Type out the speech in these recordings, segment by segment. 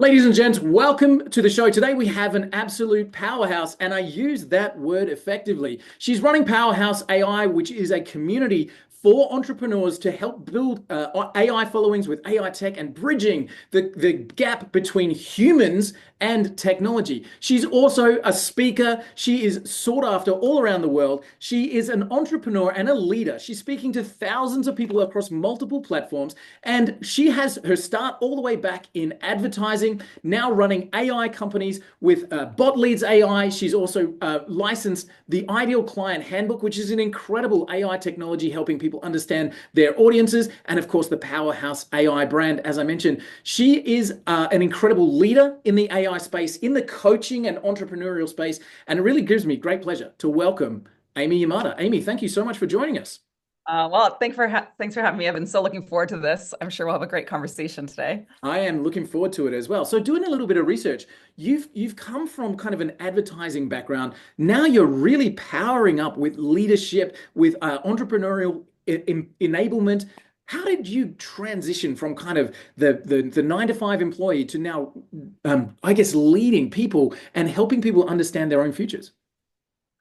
Ladies and gents, welcome to the show. Today we have an absolute powerhouse, and I use that word effectively. She's running Powerhouse AI, which is a community for entrepreneurs to help build AI followings with AI tech and bridging the gap between humans and technology. She's also a speaker. She is sought after all around the world. She is an entrepreneur and a leader. She's speaking to thousands of people across multiple platforms, and she has her start all the way back in advertising, now running AI companies with Bot Leads AI. She's also licensed the Ideal Client Handbook, which is an incredible AI technology helping people understand their audiences, and of course the Powerhouse AI brand. As I mentioned, she is an incredible leader in the AI space, in the coaching and entrepreneurial space, and it really gives me great pleasure to welcome Amy Yamada. Amy, thank you so much for joining us. Well, thanks for having me. I've been so looking forward to this. I'm sure we'll have a great conversation today. I am looking forward to it as well. So, doing a little bit of research, you've come from kind of an advertising background. Now you're really powering up with leadership, with entrepreneurial enablement. How did you transition from kind of the 9 to 5 employee to now, I guess, leading people and helping people understand their own futures?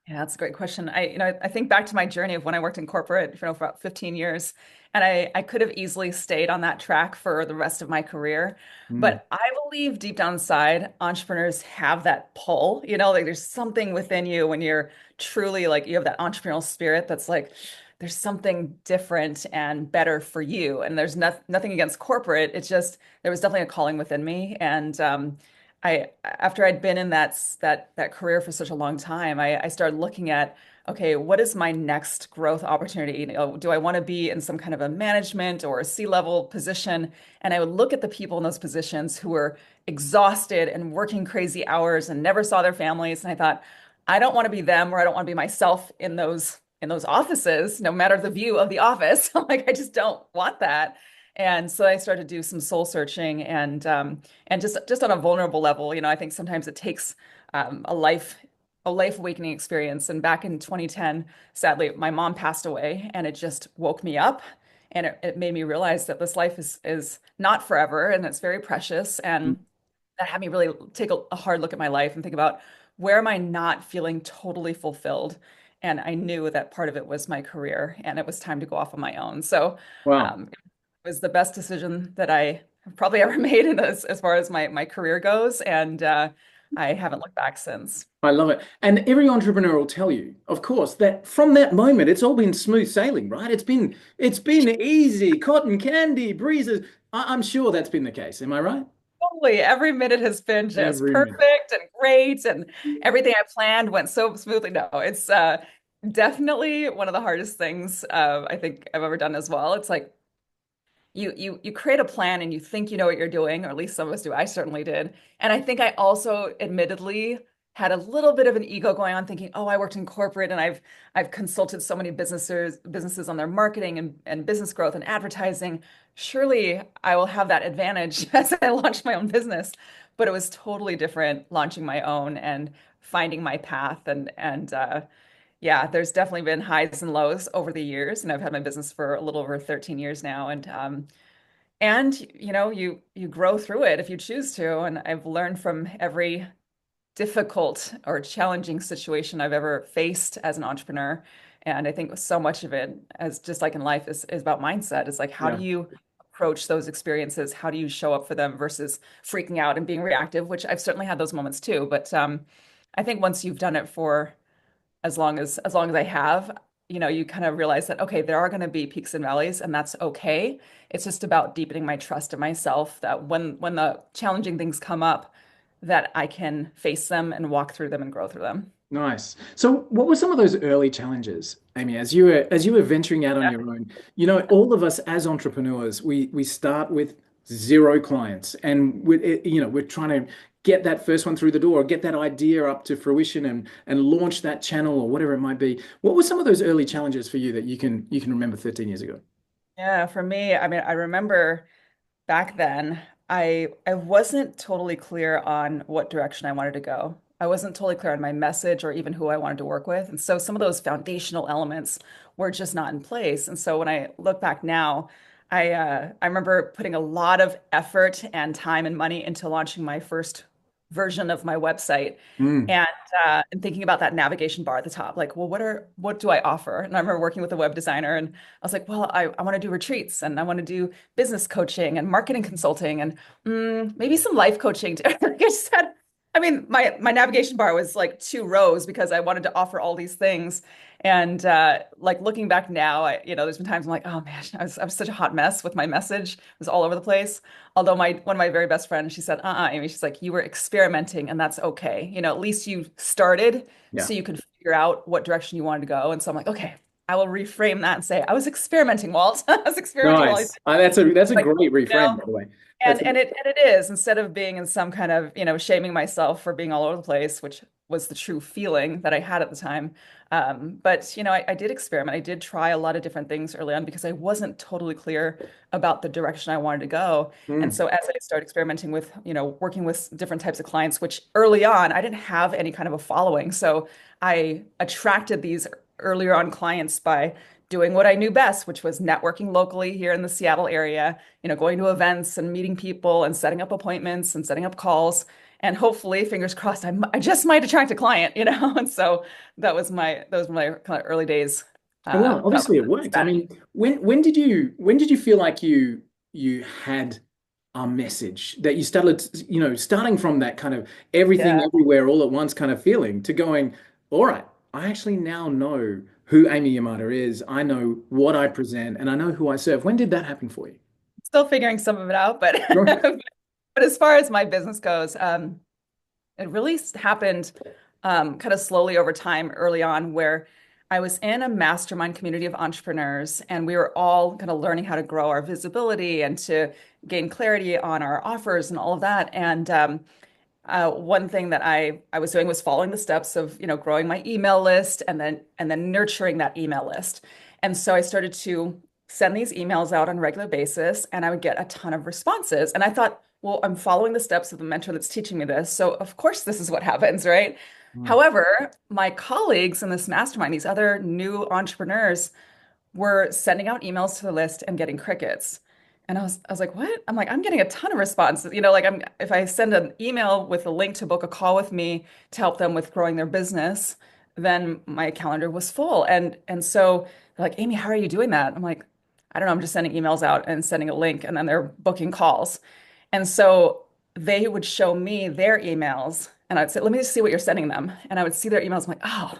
Yeah, that's a great question. I think back to my journey of when I worked in corporate, for about 15 years, and I could have easily stayed on that track for the rest of my career. Mm. But I believe deep down inside, entrepreneurs have that pull, like there's something within you when you're truly like you have that entrepreneurial spirit that's like there's something different and better for you. And there's nothing against corporate. It's just there was definitely a calling within me. And I after I'd been in that career for such a long time, I started looking at, okay, what is my next growth opportunity? Do I want to be in some kind of a management or a C-level position? And I would look at the people in those positions who were exhausted and working crazy hours and never saw their families. And I thought, I don't want to be them, or I don't want to be myself in those offices, no matter the view of the office. I'm like, I just don't want that. And so I started to do some soul searching and just on a vulnerable level, I think sometimes it takes a life awakening experience. And back in 2010, sadly, my mom passed away, and it just woke me up, and it made me realize that this life is not forever, and it's very precious. And that had me really take a hard look at my life and think about, where am I not feeling totally fulfilled? And I knew that part of it was my career, and it was time to go off on my own. So Wow. it was the best decision that I have probably ever made as far as my career goes. And I haven't looked back since. I love it. And every entrepreneur will tell you, of course, that from that moment, it's all been smooth sailing, right? It's been easy, cotton candy, breezes. I'm sure that's been the case. Am I right? Totally. Every minute has been just Every minute. perfect and great, and everything I planned went so smoothly. No, it's definitely one of the hardest things I think I've ever done as well. It's like you create a plan and you think you know what you're doing, or at least some of us do. I certainly did. And I think I also admittedly had a little bit of an ego going on, thinking, oh, I worked in corporate and I've consulted so many businesses on their marketing and business growth and advertising. Surely I will have that advantage as I launch my own business. But it was totally different launching my own and finding my path. And yeah, there's definitely been highs and lows over the years, and I've had my business for a little over 13 years now, and you grow through it if you choose to, and I've learned from every difficult or challenging situation I've ever faced as an entrepreneur. And I think so much of it, as just like in life, is about mindset. It's like, how do Yeah. you approach those experiences? How do you show up for them versus freaking out and being reactive, which I've certainly had those moments too. But I think once you've done it for as long as I have, you kind of realize that, okay, there are going to be peaks and valleys, and that's okay. It's just about deepening my trust in myself, that when the challenging things come up, that I can face them and walk through them and grow through them. Nice. So, what were some of those early challenges, Amy, as you were venturing out on Yeah. your own? You know, all of us as entrepreneurs, we start with zero clients, and we're trying to get that first one through the door, get that idea up to fruition, and launch that channel or whatever it might be. What were some of those early challenges for you that you can remember 13 years ago? Yeah, for me, I mean, I remember back then, I wasn't totally clear on what direction I wanted to go. I wasn't totally clear on my message or even who I wanted to work with. And so some of those foundational elements were just not in place. And so when I look back now, I remember putting a lot of effort and time and money into launching my first version of my website Mm. and and thinking about that navigation bar at the top. Like, well, what do I offer? And I remember working with a web designer and I was like, well, I want to do retreats and I want to do business coaching and marketing consulting and maybe some life coaching too. Like I said, I mean, my navigation bar was like 2 rows because I wanted to offer all these things. And like looking back now, there's been times I'm like, oh man, I was such a hot mess with my message. It was all over the place. Although my one of my very best friends, she said, Amy, she's like, you were experimenting and that's okay. At least you started Yeah. so you could figure out what direction you wanted to go. And so I'm like, okay, I will reframe that and say, I was experimenting, Walt. I was experimenting while I Nice. That's a like, great you know. reframe, by the way. And That's a, and it is instead of being in some kind of, shaming myself for being all over the place, which was the true feeling that I had at the time. But I did experiment. I did try a lot of different things early on because I wasn't totally clear about the direction I wanted to go. And mm, so as I started experimenting with, working with different types of clients, which early on I didn't have any kind of a following. So I attracted these earlier on clients by doing what I knew best, which was networking locally here in the Seattle area, going to events and meeting people and setting up appointments and setting up calls. And hopefully, fingers crossed, I just might attract a client, And so those were my kind of early days. well, That obviously it was the worked. I strategy. mean, when did you feel like you had a message that you started, starting from that kind of everything Yeah. everywhere all at once kind of feeling to going, all right, I actually now know who Amy Yamada is. I know what I present and I know who I serve. When did that happen for you? Still figuring some of it out, but Sure. but as far as my business goes, it really happened kind of slowly over time early on, where I was in a mastermind community of entrepreneurs, and we were all kind of learning how to grow our visibility and to gain clarity on our offers and all of that. And one thing that I was doing was following the steps of, growing my email list and then nurturing that email list. And so I started to send these emails out on a regular basis, and I would get a ton of responses. And I thought, well, I'm following the steps of the mentor that's teaching me this, so of course this is what happens, right? Mm, However, my colleagues in this mastermind, these other new entrepreneurs, were sending out emails to the list and getting crickets. And I was like, what? I'm like, I'm getting a ton of responses. Like if I send an email with a link to book a call with me to help them with growing their business, then my calendar was full. And so they're like, Amy, how are you doing that? I'm like, I don't know, I'm just sending emails out and sending a link and then they're booking calls. And so they would show me their emails and I'd say, let me just see what you're sending them. And I would see their emails. I'm like, oh,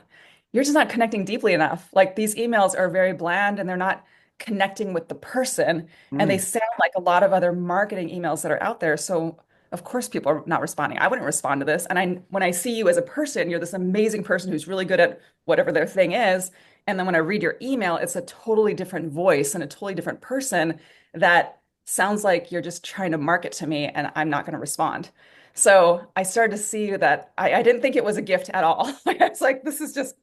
you're just not connecting deeply enough. Like these emails are very bland and they're not connecting with the person. And they mm, sound like a lot of other marketing emails that are out there. So of course people are not responding. I wouldn't respond to this. And when I see you as a person, you're this amazing person who's really good at whatever their thing is. And then when I read your email, it's a totally different voice and a totally different person that sounds like you're just trying to market to me and I'm not going to respond. So I started to see that I didn't think it was a gift at all. I was like, this is just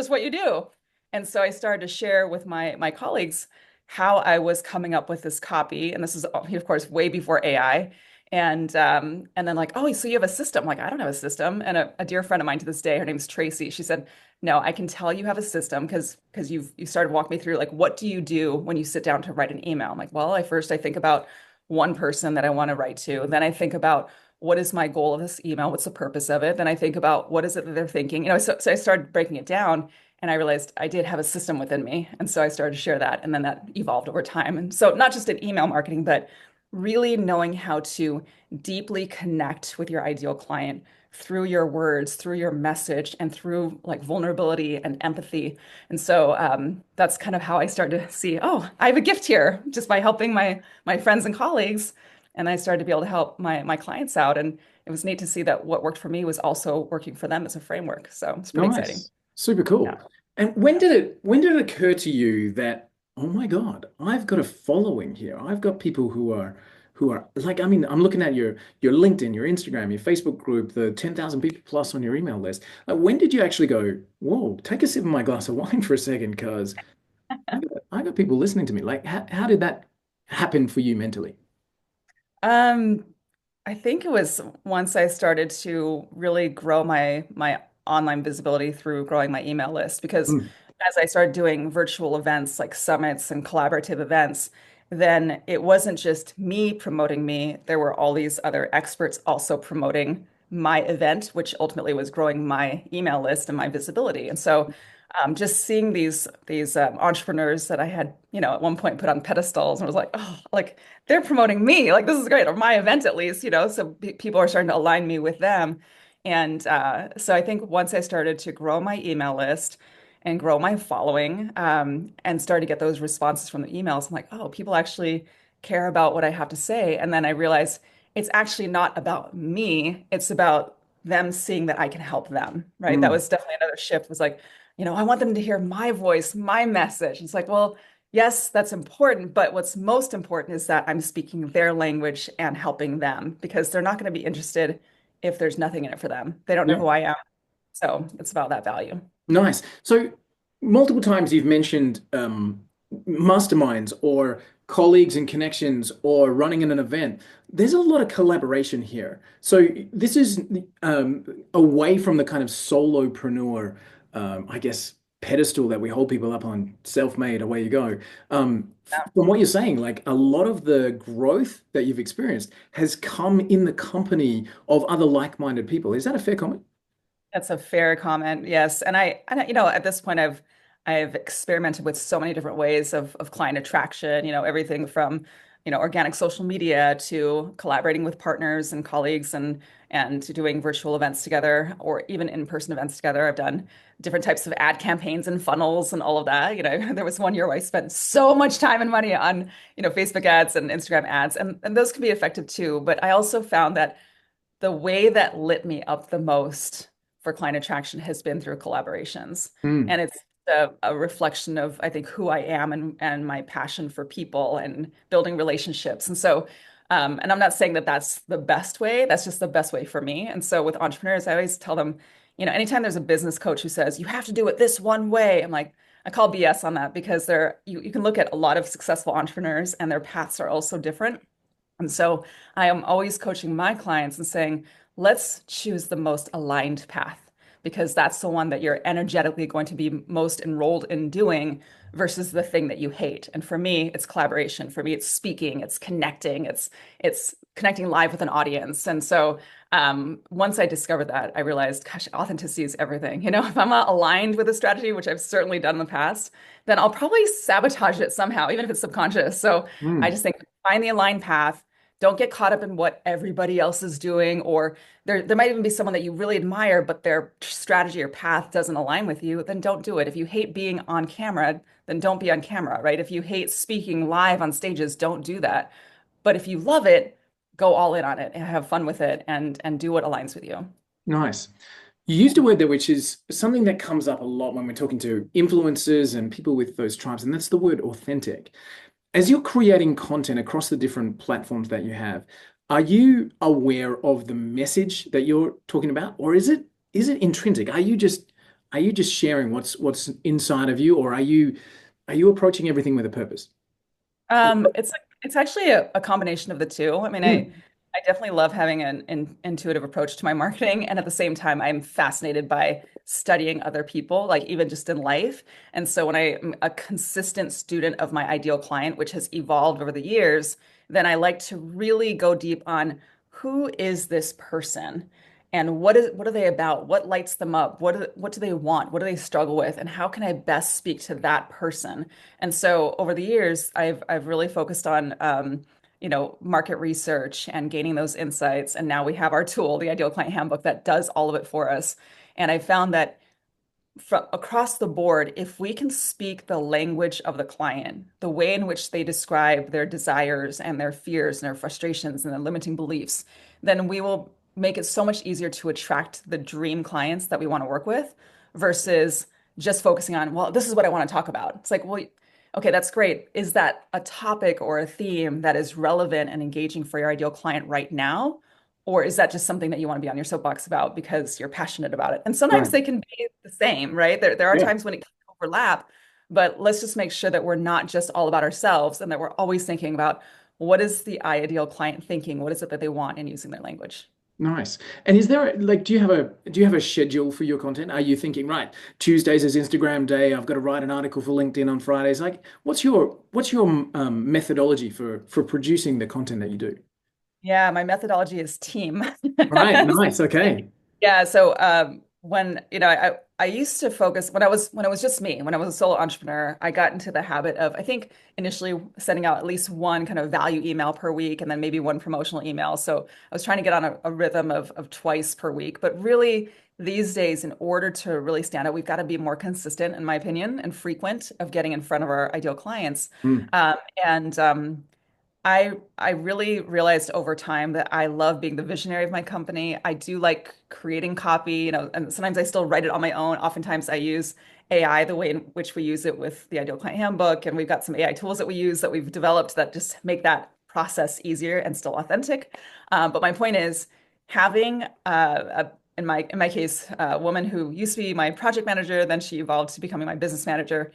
what you do. And so I started to share with my colleagues how I was coming up with this copy. And this is, of course, way before AI. And then like, oh, so you have a system? I'm like, I don't have a system. And a dear friend of mine to this day, her name's Tracy. She said, no, I can tell you have a system because you started walking me through like what do you do when you sit down to write an email? I'm like, well, I think about one person that I want to write to. Then I think about what is my goal of this email? What's the purpose of it? Then I think about what is it that they're thinking. So I started breaking it down and I realized I did have a system within me. And so I started to share that. And then that evolved over time. And so not just in email marketing, but really knowing how to deeply connect with your ideal client through your words, through your message, and through like vulnerability and empathy. And so that's kind of how I started to see, oh, I have a gift here just by helping my friends and colleagues. And I started to be able to help my clients out. And it was neat to see that what worked for me was also working for them as a framework. So it's pretty exciting. nice. Super Yeah. cool. And when did it occur to you that, oh my God, I've got a following here. I've got people who are like, I mean, I'm looking at your LinkedIn, your Instagram, your Facebook group, the 10,000 people plus on your email list. Like, when did you actually go, whoa, take a sip of my glass of wine for a second, because I got people listening to me. Like, how did that happen for you mentally? Um, I think it was once I started to really grow my online visibility through growing my email list because Mm, as I started doing virtual events like summits and collaborative events, then it wasn't just me promoting me. There were all these other experts also promoting my event, which ultimately was growing my email list and my visibility. And so just seeing these entrepreneurs that I had, at one point put on pedestals and was like, oh, like they're promoting me, like this is great, or my event at least, so people are starting to align me with them. And so I think once I started to grow my email list and grow my following, and started to get those responses from the emails, I'm like, oh, people actually care about what I have to say. And then I realized it's actually not about me, it's about them seeing that I can help them, right? That Mm. was definitely another shift, was like, I want them to hear my voice, my message. It's like, well, yes, that's important, but what's most important is that I'm speaking their language and helping them, because they're not going to be interested if there's nothing in it for them. They don't know Yeah. who I am. So it's about that value. Nice. So, multiple times you've mentioned masterminds or colleagues and connections or running in an event. There's a lot of collaboration here. So, this is away from the kind of solopreneur, I guess, pedestal that we hold people up on, self-made, away you go. From what you're saying, like a lot of the growth that you've experienced has come in the company of other like-minded people. Is that a fair comment? That's a fair comment. Yes. And at this point I've experimented with so many different ways of client attraction, everything from, organic social media to collaborating with partners and colleagues and to doing virtual events together or even in-person events together. I've done different types of ad campaigns and funnels and all of that. There was one year where I spent so much time and money on, Facebook ads and Instagram ads, and those can be effective too. But I also found that the way that lit me up the most for client attraction has been through collaborations. Mm. And it's a reflection of, I think, who I am and my passion for people and building relationships. And so, and I'm not saying that that's the best way, that's just the best way for me. And so with entrepreneurs, I always tell them, anytime there's a business coach who says, you have to do it this one way, I'm like, I call BS on that, because you can look at a lot of successful entrepreneurs and their paths are also different. And so I am always coaching my clients and saying, let's choose the most aligned path, because that's the one that you're energetically going to be most enrolled in doing versus the thing that you hate. And for me, it's collaboration. For me, it's speaking, it's connecting, it's connecting live with an audience. And so once I discovered that, I realized, gosh, authenticity is everything. If I'm not aligned with a strategy, which I've certainly done in the past, then I'll probably sabotage it somehow, even if it's subconscious. So I Mm. just think find the aligned path. Don't get caught up in what everybody else is doing, or there might even be someone that you really admire, but their strategy or path doesn't align with you, then don't do it. If you hate being on camera, then don't be on camera, right? If you hate speaking live on stages, don't do that. But if you love it, go all in on it and have fun with it and do what aligns with you. Nice. You used a word there, which is something that comes up a lot when we're talking to influencers and people with those tribes, and that's the word authentic. As you're creating content across the different platforms that you have, are you aware of the message that you're talking about, or is it intrinsic? Are you just sharing what's inside of you, or are you approaching everything with a purpose? It's actually a combination of the two. I mean, I Mm. I definitely love having an intuitive approach to my marketing, and at the same time, I'm fascinated by studying other people, like even just in life. And so, when I'm a consistent student of my ideal client, which has evolved over the years, then I like to really go deep on who is this person, and what are they about? What lights them up? What do they want? What do they struggle with? And how can I best speak to that person? And so over the years, I've really focused on market research and gaining those insights. And now we have our tool, the Ideal Client Handbook, that does all of it for us. And I found that from across the board, if we can speak the language of the client, the way in which they describe their desires and their fears and their frustrations and their limiting beliefs, then we will make it so much easier to attract the dream clients that we want to work with versus just focusing on, well, this is what I want to talk about. It's like, well, okay, that's great. Is that a topic or a theme that is relevant and engaging for your ideal client right now? Or is that just something that you want to be on your soapbox about because you're passionate about it? And sometimes Right. they can be the same, right? There are Yeah. times when it can overlap, but let's just make sure that we're not just all about ourselves and that we're always thinking about what is the ideal client thinking? What is it that they want in using their language? Nice. And is there like do you have a schedule for your content? Are you thinking, right, Tuesdays is Instagram day, I've got to write an article for LinkedIn on Fridays? Like what's your methodology for producing the content that you do? Yeah, my methodology is team. Right, nice. Okay. Yeah, so when I used to focus when it was just me, when I was a solo entrepreneur, I got into the habit of I think initially sending out at least one kind of value email per week and then maybe one promotional email. So I was trying to get on a rhythm of twice per week. But really these days, in order to really stand out, we've got to be more consistent, in my opinion, and frequent of getting in front of our ideal clients. Mm, Um, and I really realized over time that I love being the visionary of my company. I do like creating copy, and sometimes I still write it on my own. Oftentimes I use AI the way in which we use it with the Ideal Client Handbook, and we've got some AI tools that we use that we've developed that just make that process easier and still authentic. But my point is having in my case, a woman who used to be my project manager, then she evolved to becoming my business manager.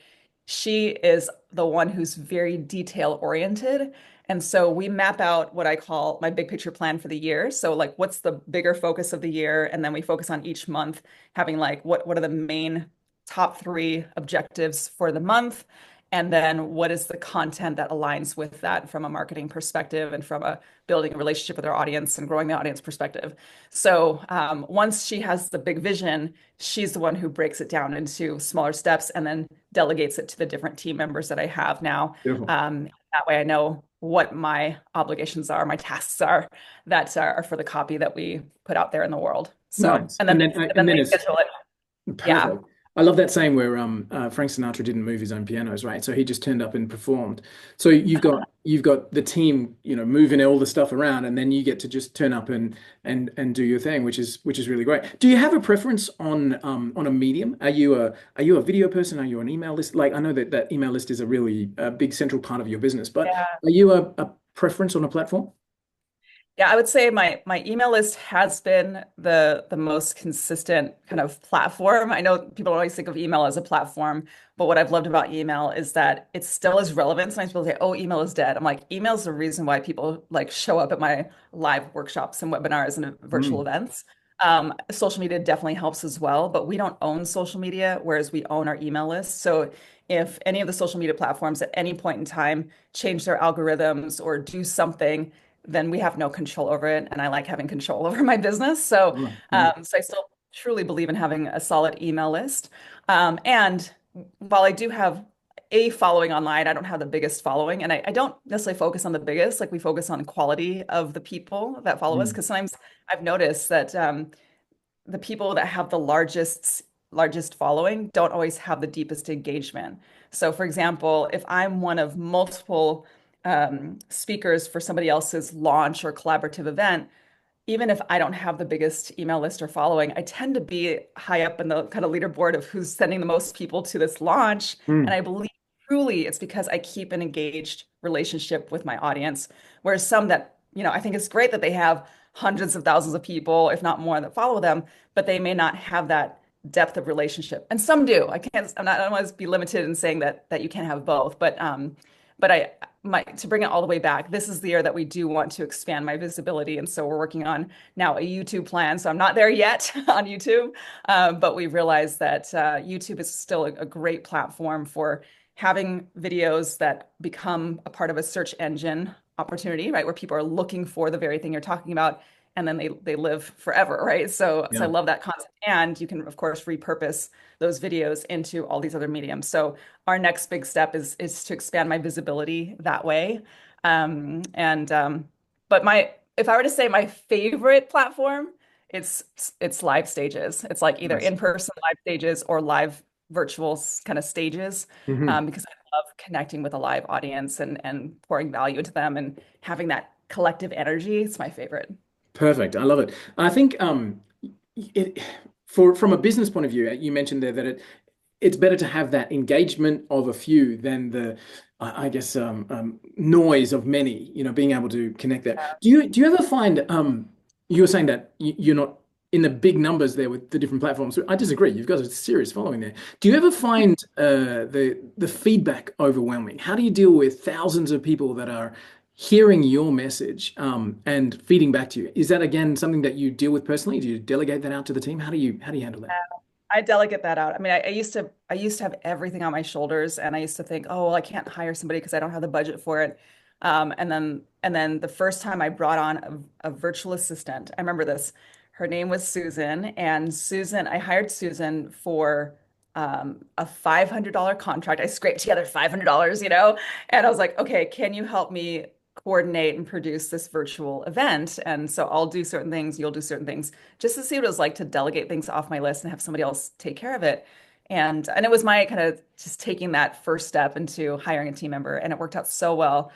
She is the one who's very detail oriented. And so we map out what I call my big picture plan for the year. So like what's the bigger focus of the year? And then we focus on each month, having like what are the main top three objectives for the month? And then what is the content that aligns with that from a marketing perspective and from a building a relationship with our audience and growing the audience perspective. So once she has the big vision, she's the one who breaks it down into smaller steps and then delegates it to the different team members that I have now. beautiful. That way I know what my obligations are, my tasks are that are for the copy that we put out there in the world. So, Nice. and then And then they, and then and then they it's schedule it. Yeah. perfect. I love that saying where Frank Sinatra didn't move his own pianos, right? So he just turned up and performed. So you've got the team, moving all the stuff around, and then you get to just turn up and do your thing, which is really great. Do you have a preference on a medium? Are you a video person? Are you an email list? Like I know that email list is a really big central part of your business, but Yeah. are you a preference on a platform? Yeah, I would say my email list has been the most consistent kind of platform. I know people always think of email as a platform, but what I've loved about email is that it still is relevant. Sometimes people say, "Oh, email is dead." I'm like, email is the reason why people like show up at my live workshops and webinars and virtual Mm, events. Social media definitely helps as well, but we don't own social media, whereas we own our email list. So if any of the social media platforms at any point in time change their algorithms or do something then we have no control over it. And I like having control over my business. So, right, right. so I still truly believe in having a solid email list. And while I do have a following online, I don't have the biggest following. And I don't necessarily focus on the biggest, like we focus on quality of the people that follow us. Mm, Because sometimes I've noticed that the people that have the largest following don't always have the deepest engagement. So, for example, if I'm one of multiple speakers for somebody else's launch or collaborative event, even if I don't have the biggest email list or following, I tend to be high up in the kind of leaderboard of who's sending the most people to this launch. And mm, I believe truly it's because I keep an engaged relationship with my audience. Whereas some that, I think it's great that they have hundreds of thousands of people, if not more, that follow them, but they may not have that depth of relationship. And some do. I don't want to be limited in saying that you can't have both, but to bring it all the way back, this is the year that we do want to expand my visibility. And so we're working on now a YouTube plan. So I'm not there yet on YouTube, but we realized that YouTube is still a great platform for having videos that become a part of a search engine opportunity, right? Where people are looking for the very thing you're talking about and then they live forever, right? So I yeah. love that concept. And you can, of course, repurpose those videos into all these other mediums. So our next big step is to expand my visibility that way. And but my if I were to say my favorite platform, it's it's live stages. It's like either Nice. in-person live stages or live virtual kind of stages, Hmm. because I love connecting with a live audience and pouring value into them and having that collective energy. It's my favorite. Perfect. I love it. I think it from a business point of view, you mentioned there that it's better to have that engagement of a few than the I guess noise of many, being able to connect that. Do you ever find you were saying that you're not in the big numbers there with the different platforms. I disagree. You've got a serious following there. Do you ever find the feedback overwhelming? How do you deal with thousands of people that are hearing your message and feeding back to you. Is that again something that you deal with personally? Do you delegate that out to the team? How do you handle that? I delegate that out. I mean, I used to have everything on my shoulders, and I used to think, oh, well, I can't hire somebody because I don't have the budget for it. And then the first time I brought on a virtual assistant, I remember this. Her name was Susan, and I hired Susan for a $500 contract. I scraped together $500, and I was like, okay, can you help me coordinate and produce this virtual event? And so I'll do certain things, you'll do certain things just to see what it was like to delegate things off my list and have somebody else take care of it. And it was my kind of just taking that first step into hiring a team member, and it worked out so well.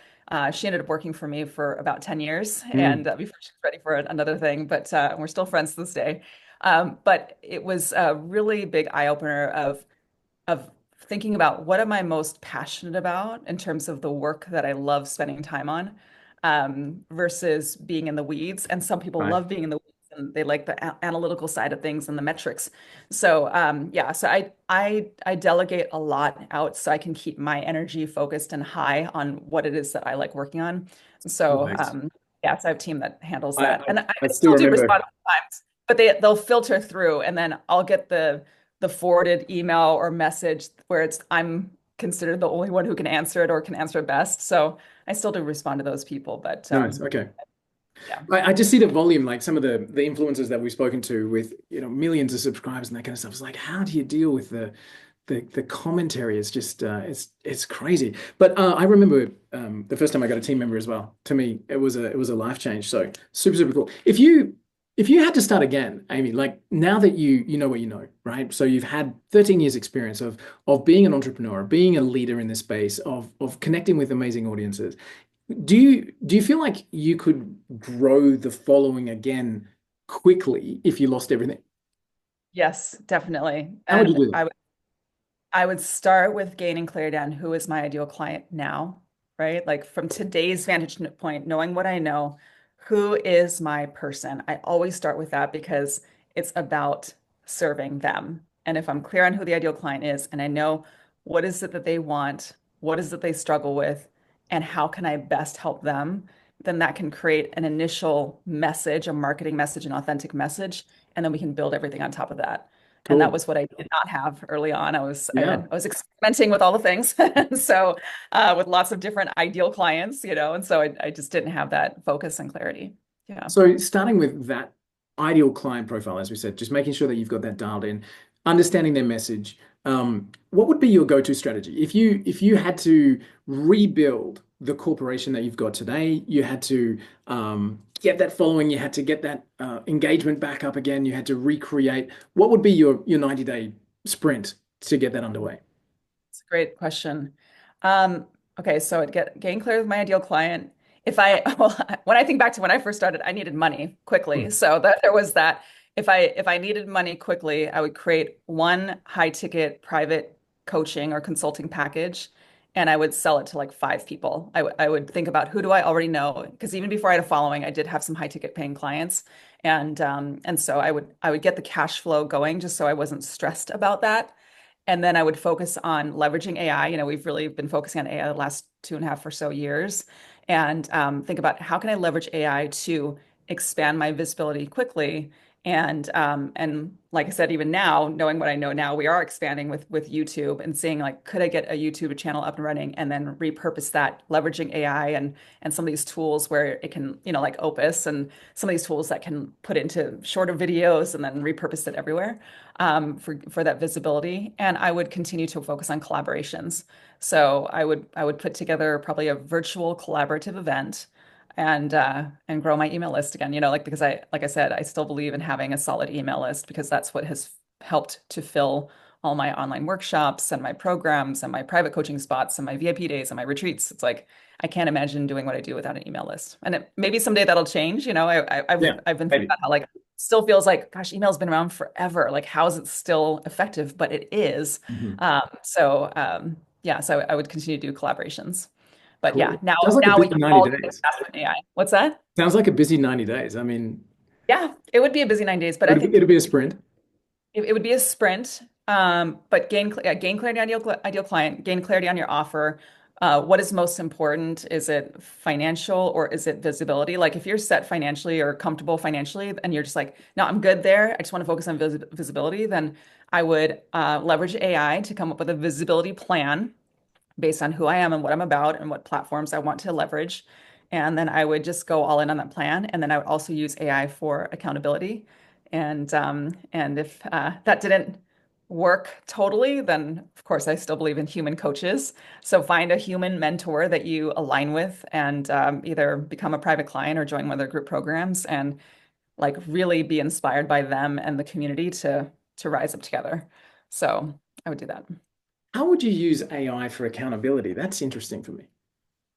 She ended up working for me for about 10 years, and Mm, before she was ready for another thing, but we're still friends to this day. But it was a really big eye opener of thinking about what am I most passionate about in terms of the work that I love spending time on, versus being in the weeds. And some people right. love being in the weeds and they like the analytical side of things and the metrics. So yeah, so I delegate a lot out so I can keep my energy focused and high on what it is that I like working on. So Nice. yeah, so I have a team that handles I, that. I, And I I still still do remember. respond sometimes, but they'll filter through, and then I'll get the forwarded email or message where it's I'm considered the only one who can answer it or can answer it best. So I still do respond to those people, but Nice. Okay. yeah. I just see the volume, like some of the influencers that we've spoken to with, millions of subscribers and that kind of stuff. It's like, how do you deal with the commentary? It's just it's crazy. But I remember the first time I got a team member as well. To me, it was a life change. So super super cool. If you had to start again, Amy, like now that you know what you know, right? So you've had 13 years experience of being an entrepreneur, being a leader in this space, of connecting with amazing audiences. Do you feel like you could grow the following again quickly if you lost everything? Yes, definitely. How would you And do that? I would start with gaining clarity on who is my ideal client now, right? Like from today's vantage point, knowing what I know, who is my person? I always start with that because it's about serving them. And if I'm clear on who the ideal client is and I know what is it that they want, what is it they struggle with, and how can I best help them, then that can create an initial message, a marketing message, an authentic message, and then we can build everything on top of that. And that Cool. was what I did not have early on. Yeah. I was experimenting with all the things. So with lots of different ideal clients, and so I just didn't have that focus and clarity. Yeah. So starting with that ideal client profile, as we said, just making sure that you've got that dialed in, understanding their message. What would be your go-to strategy if you had to rebuild the corporation that you've got today? You had to get that following, you had to get that engagement back up again, you had to recreate. What would be your 90-day sprint to get that underway? It's a great question. Um, okay, so getting clear with my ideal client. If I, well, when I think back to when I first started, I needed money quickly. Hmm. So that there was that. If I needed money quickly, I would create one high ticket private coaching or consulting package, and I would sell it to like five people. I would think about who do I already know? Because even before I had a following, I did have some high ticket paying clients, and so I would get the cash flow going just so I wasn't stressed about that. And then I would focus on leveraging AI. We've really been focusing on AI the last 2.5 or so years, and think about how can I leverage AI to expand my visibility quickly. And like I said, even now, knowing what I know now, we are expanding with YouTube and seeing like, could I get a YouTube channel up and running and then repurpose that, leveraging AI and some of these tools where it can, like Opus and some of these tools that can put into shorter videos and then repurpose it everywhere, for that visibility. And I would continue to focus on collaborations. So I would put together probably a virtual collaborative event and grow my email list again. Like because like I said, I still believe in having a solid email list because that's what has helped to fill all my online workshops and my programs and my private coaching spots and my VIP days and my retreats. It's like I can't imagine doing what I do without an email list. And maybe someday that'll change. Yeah, I've been thinking maybe. about how like still feels like, gosh, email's been around forever. Like, how is it still effective? But it is. Mhm. Yeah, so I would continue to do collaborations. But yeah, Cool. now Sounds like a now we busy can 90 all get days. faster with AI. What's that? Sounds like a busy 90 days. I mean, Yeah, it would be a busy 9 days, but I it'll be, think it'll be a sprint. it would be a sprint. But gain clarity on ideal client, gain clarity on your offer, What is most important? Is it financial or is it visibility? Like if you're set financially or comfortable financially and you're just like, no, I'm good there. I just want to focus on visibility, then I would leverage AI to come up with a visibility plan based on who I am and what I'm about and what platforms I want to leverage. And then I would just go all in on that plan. And then I would also use AI for accountability. And if that didn't work totally, then of course I still believe in human coaches. So find a human mentor that you align with and either become a private client or join one of their group programs and like really be inspired by them and the community to rise up together. So I would do that. How would you use AI for accountability? That's interesting for me.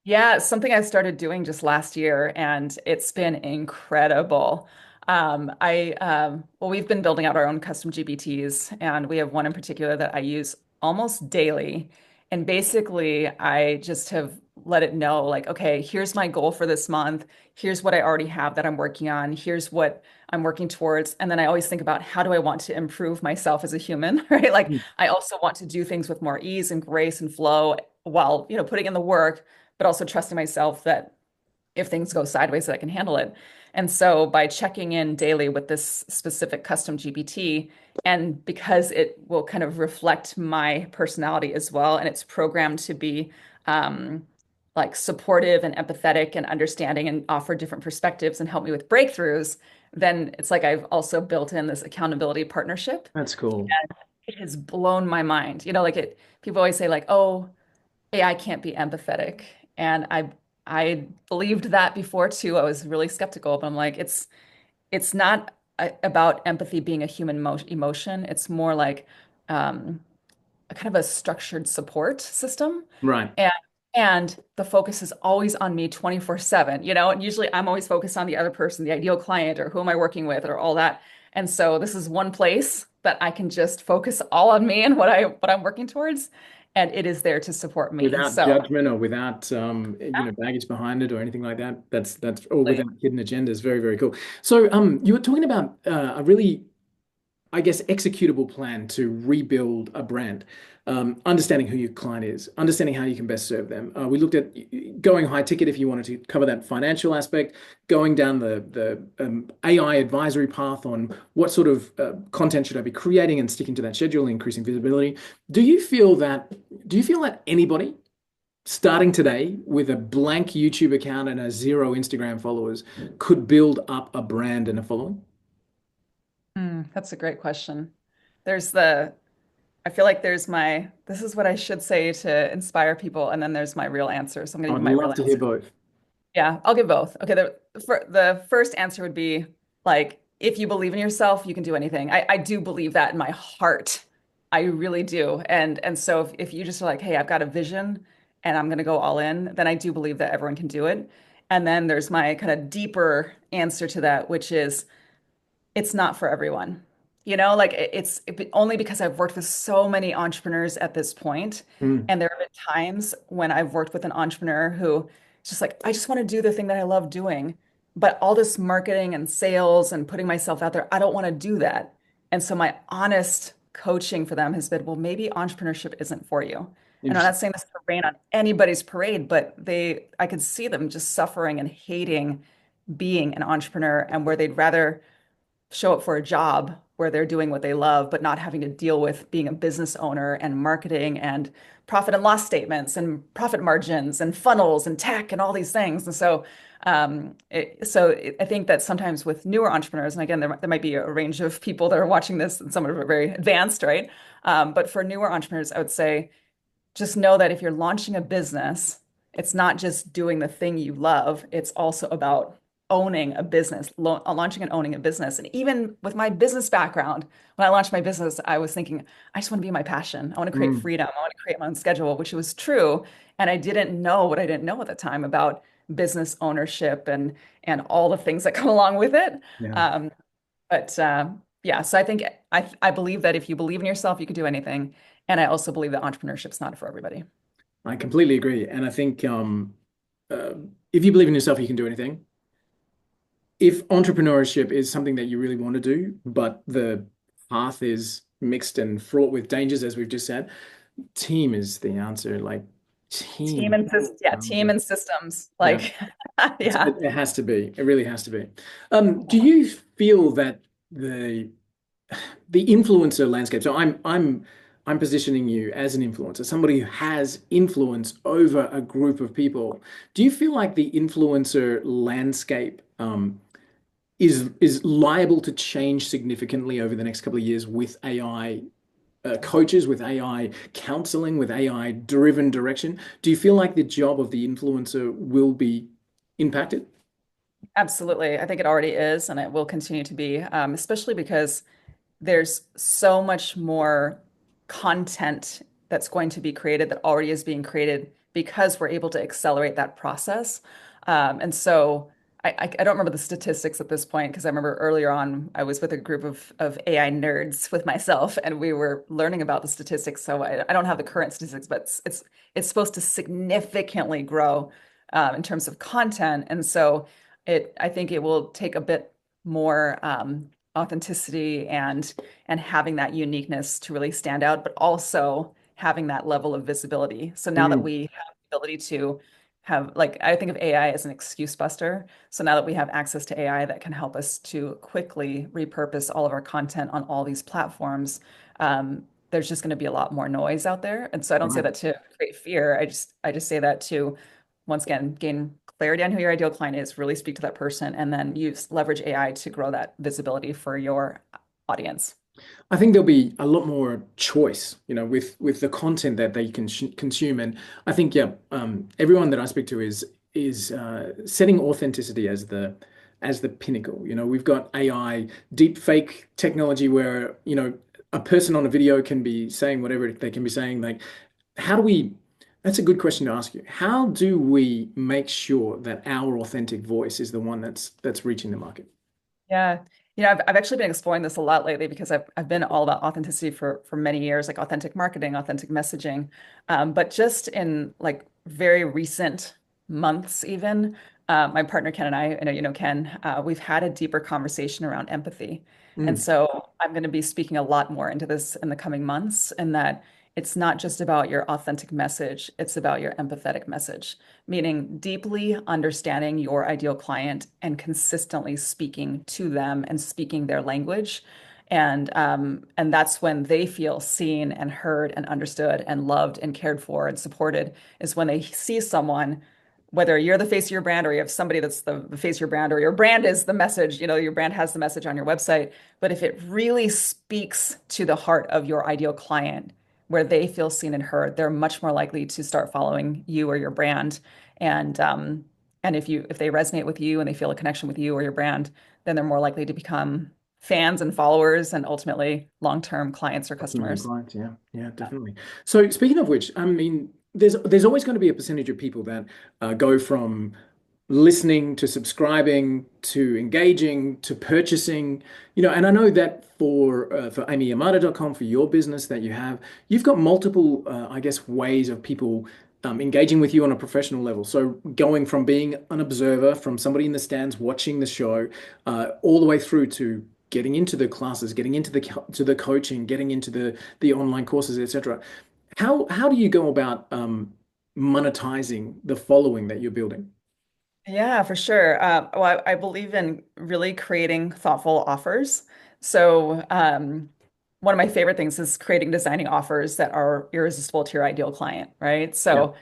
Yeah, it's something I started doing just last year, and it's been incredible. Well, we've been building out our own custom GPTs, and we have one in particular that I use almost daily. And basically, I just have let it know, like, okay, here's my goal for this month. Here's what I already have that I'm working on. Here's what I'm working towards. And then I always think about how do I want to improve myself as a human, right? Like, Mm. I also want to do things with more ease and grace and flow while, putting in the work but also trusting myself that if things go sideways, that I can handle it. And so by checking in daily with this specific custom GPT, and because it will kind of reflect my personality as well, and it's programmed to be like supportive and empathetic and understanding and offer different perspectives and help me with breakthroughs, then it's like I've also built in this accountability partnership. That's cool. And it has blown my mind. People always say like, oh, AI can't be empathetic. And I believed that before too. I was really skeptical, but I'm like, it's not about empathy being a human emotion. It's more like a kind of a structured support system. Right. And the focus is always on me 24/7, and usually I'm always focused on the other person, the ideal client, or who am I working with, or all that. And so this is one place that I can just focus all on me and what I'm working towards, and it is there to support me. Without So judgment or without baggage behind it or anything like that. That's or without hidden agendas. Very, very cool. So you were talking about a really, I guess, executable plan to rebuild a brand, understanding who your client is, understanding how you can best serve them. We looked at going high ticket if you wanted to cover that financial aspect, going down the AI advisory path on what sort of content should I be creating and sticking to that schedule, increasing visibility. Do you feel that, do you feel that anybody starting today with a blank YouTube account and a zero Instagram followers could build up a brand and a following? that's a great question. There's the I feel like this is what I should say to inspire people, and then there's my real answer. So I'm going to I'd give you my real love to hear answer. both. Yeah, I'll give both. Okay, the first answer would be like, if you believe in yourself, you can do anything. I do believe that in my heart. I really do. And so if you just are like, hey, I've got a vision and I'm gonna go all in, then I do believe that everyone can do it. And then there's my kind of deeper answer to that, which is it's not for everyone. Like only because I've worked with so many entrepreneurs at this point, Mm, and there have been times when I've worked with an entrepreneur who is just like, I just want to do the thing that I love doing, but all this marketing and sales and putting myself out there, I don't want to do that. And so my honest coaching for them has been, well, maybe entrepreneurship isn't for you. And I'm interesting. not saying this to rain on anybody's parade, but I could see them just suffering and hating being an entrepreneur and where they'd rather show up for a job where they're doing what they love, but not having to deal with being a business owner and marketing and profit and loss statements and profit margins and funnels and tech and all these things. And so, I think that sometimes with newer entrepreneurs, and again, there might be a range of people that are watching this, and some of them are very advanced, right? But for newer entrepreneurs, I would say just know that if you're launching a business, it's not just doing the thing you love, it's also about owning a business, launching and owning a business. And even with my business background, when I launched my business, I was thinking, I just want to be my passion. I want to create Mm, freedom. I want to create my own schedule, which was true. And I didn't know what I didn't know at the time about business ownership and all the things that come along with it. yeah, Um, but yeah, so I think I believe that if you believe in yourself, you can do anything. And I also believe that entrepreneurship's not for everybody. I completely agree. And I think uh, if you believe in yourself, you can do anything. If entrepreneurship is something that you really want to do, but the path is mixed and fraught with dangers, as we've just said, team is the answer. Like Team. Team and systems. Yeah, team Um, and systems. yeah, Like, yeah. it has to be. It really has to be. Do you feel that the influencer landscape? So I'm positioning you as an influencer, somebody who has influence over a group of people. Do you feel like the influencer landscape is liable to change significantly over the next couple of years with AI coaches, with AI counseling, with AI driven direction? Do you feel like the job of the influencer will be impacted? Absolutely. I think it already is, and it will continue to be, especially because there's so much more content that's going to be created that already is being created because we're able to accelerate that process. And so I don't remember the statistics at this point because I remember earlier on I was with a group of AI nerds with myself and we were learning about the statistics. So I don't have the current statistics, but it's supposed to significantly grow in terms of content. And so I think it will take a bit more authenticity and having that uniqueness to really stand out, but also having that level of visibility. So now that Mm, we have the ability to have, like, I think of AI as an excuse buster. So now that we have access to AI that can help us to quickly repurpose all of our content on all these platforms, there's just going to be a lot more noise out there. And so I don't say right. that to create fear. I just say that to once again gain clarity on who your ideal client is, really speak to that person, and then leverage AI to grow that visibility for your audience. I think there'll be a lot more choice, with the content that they can consume. And I think, yeah, everyone that I speak to is setting authenticity as the pinnacle. We've got AI, deep fake technology where, a person on a video can be saying whatever they can be saying. Like, how do we, that's a good question to ask you. How do we make sure that our authentic voice is the one that's reaching the market? Yeah. I've actually been exploring this a lot lately because I've been all about authenticity for many years, like authentic marketing, authentic messaging. But just in like very recent months, even, my partner Ken and I know Ken, we've had a deeper conversation around empathy. And Mm, so I'm going to be speaking a lot more into this in the coming months, and that it's not just about your authentic message, it's about your empathetic message, meaning deeply understanding your ideal client and consistently speaking to them and speaking their language. And that's when they feel seen and heard and understood and loved and cared for and supported, is when they see someone, whether you're the face of your brand or you have somebody that's the face of your brand, or your brand is the message, your brand has the message on your website. But if it really speaks to the heart of your ideal client, where they feel seen and heard, they're much more likely to start following you or your brand. And if they resonate with you and they feel a connection with you or your brand, then they're more likely to become fans and followers and ultimately long-term clients or ultimately customers. clients, yeah, yeah, definitely. So speaking of which, I mean, there's always going to be a percentage of people that go from listening to subscribing to engaging to purchasing, and I know that for amyyamada.com, for your business that you've got multiple, I guess, ways of people engaging with you on a professional level. So going from being an observer, from somebody in the stands watching the show, all the way through to getting into the classes, getting into the coaching, getting into the online courses, etc. How do you go about monetizing the following that you're building? Yeah, for sure. Well, I believe in really creating thoughtful offers. So, one of my favorite things is creating, designing offers that are irresistible to your ideal client, right? Yeah. So,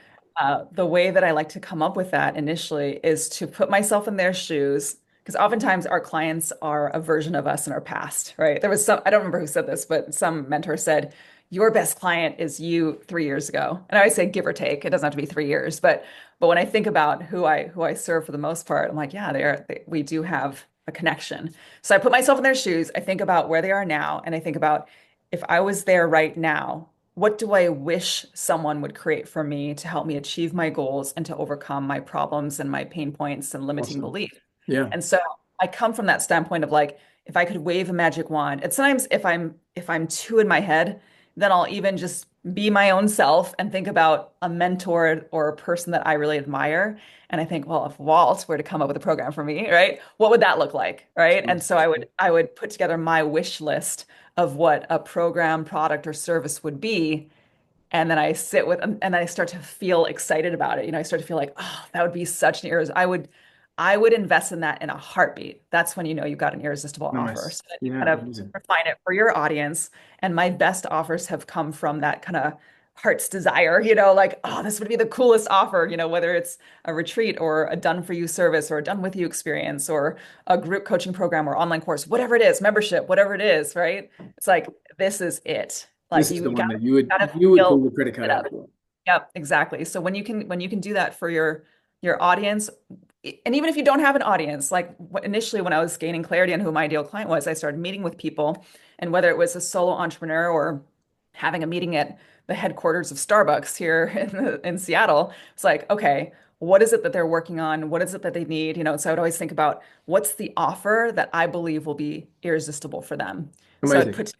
the way that I like to come up with that initially is to put myself in their shoes, because oftentimes our clients are a version of us in our past, right? There was I don't remember who said this, but some mentor said, your best client is you 3 years ago. And I always say give or take. It doesn't have to be 3 years, but when I think about who I serve for the most part, I'm like, yeah, we do have a connection. So I put myself in their shoes. I think about where they are now, and I think about, if I was there right now, what do I wish someone would create for me to help me achieve my goals and to overcome my problems and my pain points and limiting Awesome. belief? Yeah. And so I come from that standpoint of like, if I could wave a magic wand, and sometimes if I'm too in my head, then I'll even just be my own self and think about a mentor or a person that I really admire. And I think, well, if Walt were to come up with a program for me, right, what would that look like? Right. Sure. And so I would put together my wish list of what a program, product, or service would be, And then I sit with and I start to feel excited about it. I start to feel like, oh, that would be such an I would invest in that in a heartbeat. That's when you know you've got an irresistible offer. Nice. So that you Yeah, kind of amazing. refine it for your audience. And my best offers have come from that kind of heart's desire, like, oh, this would be the coolest offer, whether it's a retreat or a done for you service or a done with you experience or a group coaching program or online course, whatever it is, membership, whatever it is, right? It's like, this is it. Like This is the you one gotta, that gotta you would pull feel the credit card it out up. for. Yep, exactly. So when you can do that for your audience, and even if you don't have an audience, like initially when I was gaining clarity on who my ideal client was, I started meeting with people, and whether it was a solo entrepreneur or having a meeting at the headquarters of Starbucks here in Seattle, it's like, okay, what is it that they're working on? What is it that they need? So I would always think about what's the offer that I believe will be irresistible for them. So I'd Amazing. put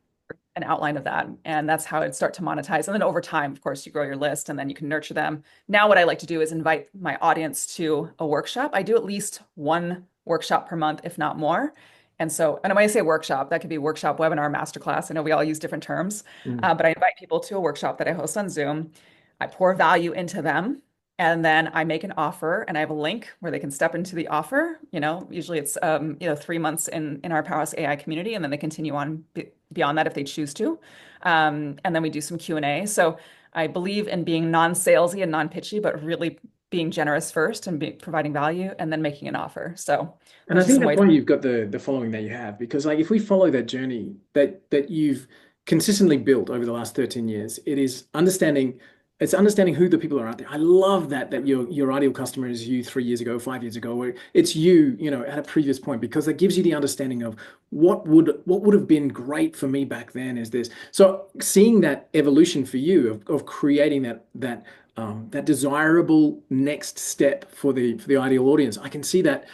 an outline of that. And that's how I'd start to monetize. And then over time, of course, you grow your list and then you can nurture them. Now, what I like to do is invite my audience to a workshop. I do at least one workshop per month, if not more. And when I say workshop, that could be workshop, webinar, masterclass. I know we all use different terms, Mm. but I invite people to a workshop that I host on Zoom. I pour value into them. And then I make an offer and I have a link where they can step into the offer. Usually it's 3 months in our Powerhouse AI community, and then they continue on beyond that if they choose to. And then we do some Q&A. So I believe in being non-salesy and non-pitchy, but really being generous first and providing value and then making an offer. So And I those are think some that's ways. why you've got the following that you have, because like if we follow that journey that you've consistently built over the last 13 years, it's understanding who the people are out there. I love that your ideal customer is you 3 years ago, 5 years ago, where it's you, at a previous point, because that gives you the understanding of what would have been great for me back then is this. So seeing that evolution for you of creating that desirable next step for the ideal audience, I can see that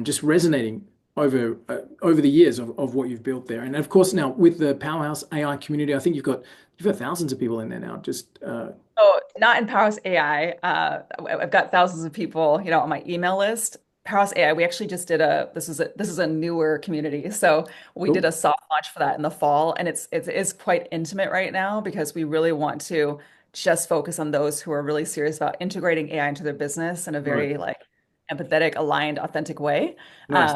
just resonating over the years of what you've built there. And of course, now with the Powerhouse AI community, I think you've got thousands of people in there now. Just So not in Powerhouse AI. I've got thousands of people, on my email list. Powerhouse AI, we actually just did this is a newer community. So we did cool. a soft launch for that in the fall, and it is quite intimate right now because we really want to just focus on those who are really serious about integrating AI into their business in a Right. very like empathetic, aligned, authentic way. Nice.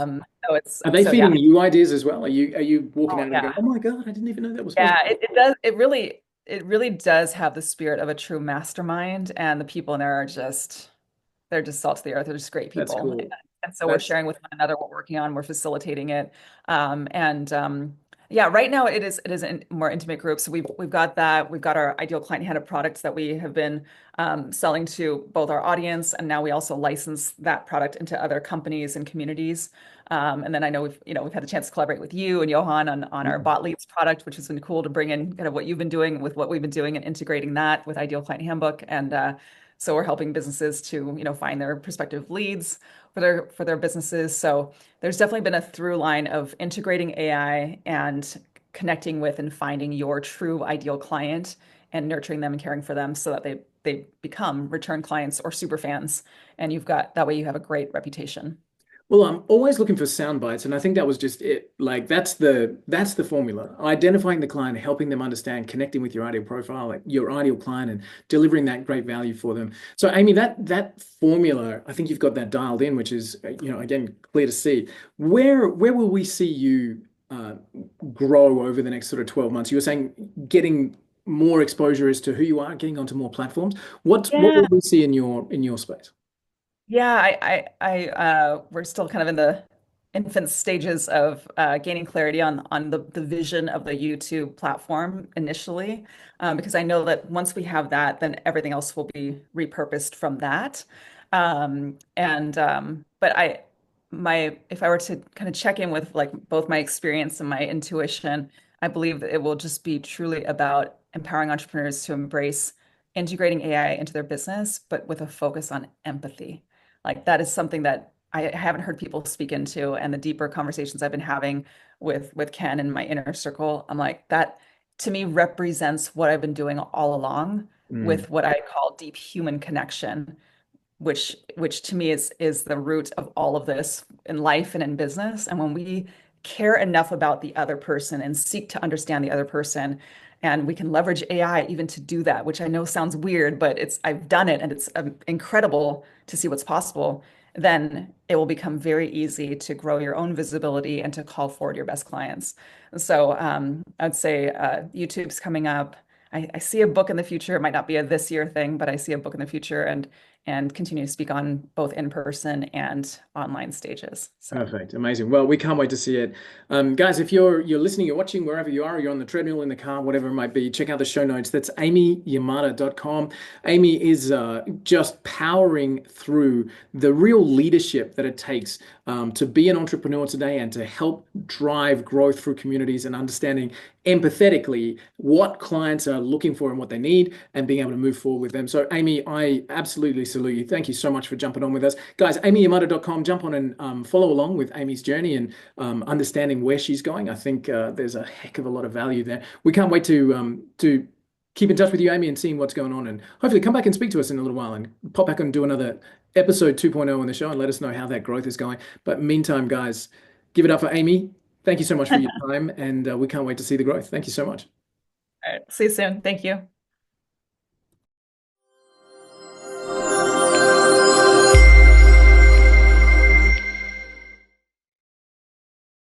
Are they So yeah. feeding you ideas as well? Are you walking Oh out and going, yeah. oh my God, I didn't even know that was Yeah, possible? it really does have the spirit of a true mastermind, and the people in there they're just salt of the earth. They're just great That's people. cool. And so we're That's sharing with one another what we're working on. We're facilitating it. And Yeah, right now it is in more intimate groups. So we've got that. We've got our ideal client head of products that we have been selling to both our audience, and now we also license that product into other companies and communities. And then I know we've had the chance to collaborate with you and Johan on our bot leads product, which has been cool to bring in kind of what you've been doing with what we've been doing and integrating that with Ideal Client Handbook. And so we're helping businesses to find their prospective leads for their businesses. So there's definitely been a through line of integrating AI and connecting with and finding your true ideal client and nurturing them and caring for them so that they become return clients or super fans. And that way you have a great reputation. Well, I'm always looking for sound bites, and I think that was just it. Like that's the formula. Identifying the client, helping them understand, connecting with your ideal profile, like your ideal client, and delivering that great value for them. So, Amy, that formula, I think you've got that dialed in, which is, again, clear to see. Where will we see you grow over the next sort of 12 months? You were saying getting more exposure as to who you are, getting onto more platforms. What Yeah. will we see in your space? Yeah, we're still kind of in the infant stages of gaining clarity on the vision of the YouTube platform initially, because I know that once we have that, then everything else will be repurposed from that. But if I were to kind of check in with like both my experience and my intuition, I believe that it will just be truly about empowering entrepreneurs to embrace integrating AI into their business, but with a focus on empathy. Like that is something that I haven't heard people speak into, and the deeper conversations I've been having with Ken and my inner circle, I'm like, that to me represents what I've been doing all along Mm, with what I call deep human connection, which to me is the root of all of this in life and in business. And when we care enough about the other person and seek to understand the other person and we can leverage AI even to do that, which I know sounds weird, but I've done it and it's incredible to see what's possible. Then it will become very easy to grow your own visibility and to call forward your best clients. So I'd say YouTube's coming up. I see a book in the future. It might not be a this year thing, but I see a book in the future and continue to speak on both in person and online stages. So. Perfect. Amazing. Well, we can't wait to see it. Guys, if you're listening, you're watching wherever you are, you're on the treadmill, in the car, whatever it might be, check out the show notes. That's amyyamada.com. Amy is just powering through the real leadership that it takes to be an entrepreneur today and to help drive growth through communities and understanding empathetically what clients are looking for and what they need and being able to move forward with them. So Amy, I absolutely salute you. Thank you so much for jumping on with us. Guys, amyyamada.com, jump on and follow along with Amy's journey and understanding where she's going. I think there's a heck of a lot of value there. We can't wait to keep in touch with you, Amy, and seeing what's going on, and hopefully come back and speak to us in a little while and pop back and do another episode 2.0 on the show and let us know how that growth is going. But meantime, guys, give it up for Amy. Thank you so much for your time, and we can't wait to see the growth. Thank you so much. All right. See you soon. Thank you.